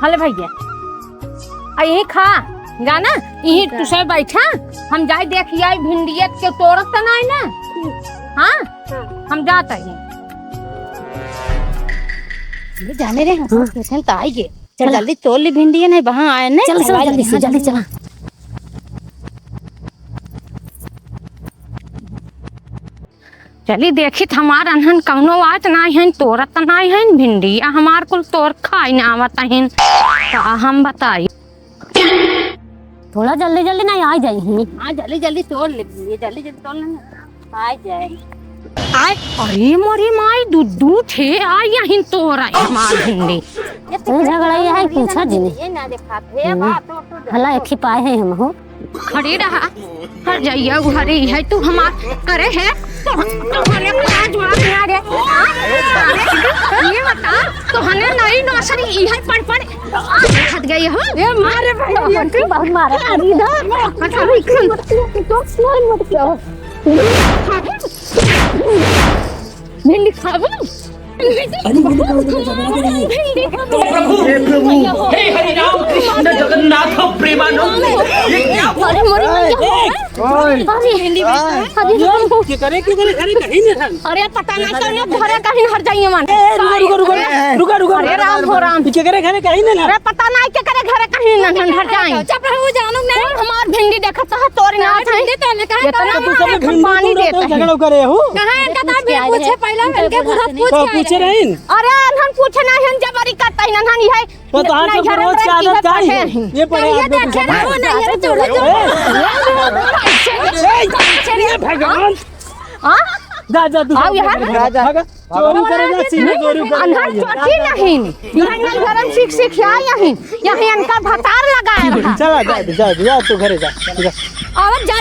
हले भैया यही खा जाना यही तुझे बैठा हम जाए देखिए आई भिंडिया के तोड़त तो नहीं ना। हाँ हम जाते हैं जाने रे हम स्टेशन तो आई गए। चल जल्दी तोड़ ली भिंडिया नहीं वहां आए नहीं। चल चल जल्दी से जल्दी चला। चली देखी हमार अनहन कौनो बात नहीं है तोड़त नहीं है भिंडिया हमार कुल तोड़ खाई ना आवत है तो हम बताई थोड़ा जल्दी जल्दी नहीं आ जाए। हां जल्दी जल्दी तोड़ ले जल्दी जल्दी तोड़ लेना आ जाए। अरे मोरी माई दूध थे आई यहीं तोड़ आई हमार भिंडी तू झगड़ा है पूछा जी ये ना देखा थे बात हला एक ही पाए हैं हम हो खड़ी रहा हर जाइए घरे है तू हमार अरे है तो हने क्या जवाब ना रे ये बता तो हने नहीं नौसरी ई है पड़ खत गई हो ये मारे भाई बहुत मारे इधर तो स्माइल मत क्या भिंडी खाबो प्रभु हे हरि राम कृष्ण जगन्नाथ प्रेमानंद ये क्या अरे मोरी भिंडी के करे अरे कहीं नहीं अरे पता नहीं चल घरे कहीं हर जाइए मन रुका अरे राम हो राम के करे घरे कहीं नहीं अरे पता नहीं के करे घरे कहीं न हर जाइए चुप रहो जानो नहीं हमार भिंडी देखत है तोरी ना था इतना पानी देता झगड़ा करे हो कहां इनका भी पूछे पहले इनके पूछे रहीन अरे हम पूछे नहीं हम जबरी करता ही नहीं है तो आज सब रोज की आदत का है ये पड़े आप देखे ना वो नहीं है ये भगवान हां जा तू आओ यहाँ चोरी करे जा सीधे चोरी कर अंधर चोटी नहीं यहाँ गरम सीख यहीं यहीं इनका भतार लगाया रहा चला जा तू घरे जा और जा